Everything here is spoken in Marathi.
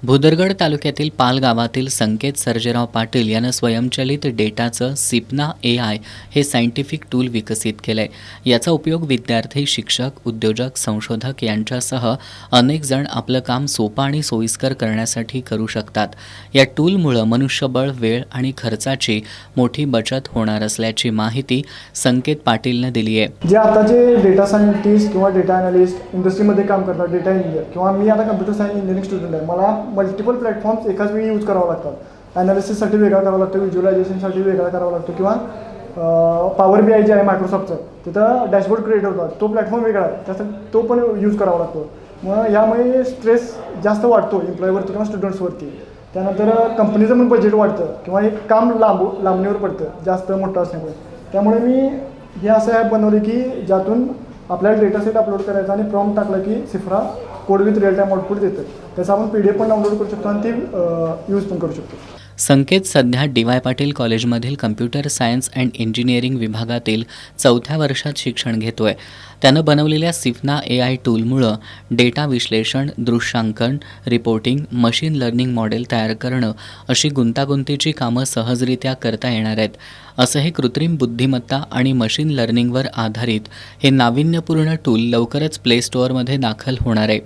भुदरगड तालुक्यातील पाल गावातील संकेत सर्जेराव पाटील यानं स्वयंचलित डेटाचं सिपना AI हे सायंटिफिक टूल विकसित केलंय. याचा उपयोग विद्यार्थी, शिक्षक, उद्योजक, संशोधक यांच्यासह अनेक जण आपलं काम सोपं आणि सोयीस्कर करण्यासाठी करू शकतात. या टूलमुळं मनुष्यबळ, वेळ आणि खर्चाची मोठी बचत होणार असल्याची माहिती संकेत पाटीलनं दिली आहे. जे आताचे डेटा सायंटिस्ट किंवा डेटा अनालिस्ट इंडस्ट्रीमध्ये काम करतात, डेटा इंजिनियर किंवा मी आता कम्प्युटर सायन्स इंजिनिअरिंग स्टुडंट आहे, मला मल्टिपल प्लॅटफॉर्म्स एकाच वेळी यूज करावं लागतात. ॲनालिसिससाठी वेगळा करावं लागतं, व्हिज्युअलायझेशनसाठी वेगळा करावा लागतो किंवा पॉवर BI जे आहे मायक्रोसॉफ्टचं, तिथं डॅशबोर्ड क्रिएट होतात, तो प्लॅटफॉर्म वेगळा आहे, त्यासाठी तो पण यूज करावा लागतो. मग यामुळे स्ट्रेस जास्त वाढतो एम्प्लॉईवरती किंवा स्टुडंट्सवरती. त्यानंतर कंपनीचं पण बजेट वाढतं किंवा एक काम लांबणीवर पडतं जास्त मोठं असल्यामुळे. त्यामुळे मी हे असं ॲप बनवले की ज्यातून आपल्याला डेटा सेट अपलोड करायचा आणि प्रॉम्प्ट टाकला की सिफ्रा code with real time output देतं. त्याचा आपण PDF पण डाउनलोड करू शकतो आणि ती यूज पण करू शकतो. संकेत सध्या DY पाटील कॉलेजमधील कम्प्युटर सायन्स अँड इंजिनिअरिंग विभागातील 4थ्या वर्षात शिक्षण घेतोय. त्यानं बनवलेल्या सिपना AI टूलमुळं डेटा विश्लेषण, दृश्यांकन, रिपोर्टिंग, मशीन लर्निंग मॉडेल तयार करणं अशी गुंतागुंतीची कामं सहजरित्या करता येणार आहेत. असं हे कृत्रिम बुद्धिमत्ता आणि मशीन लर्निंगवर आधारित हे नाविन्यपूर्ण टूल लवकरच प्ले स्टोअरमध्ये दाखल होणार आहे.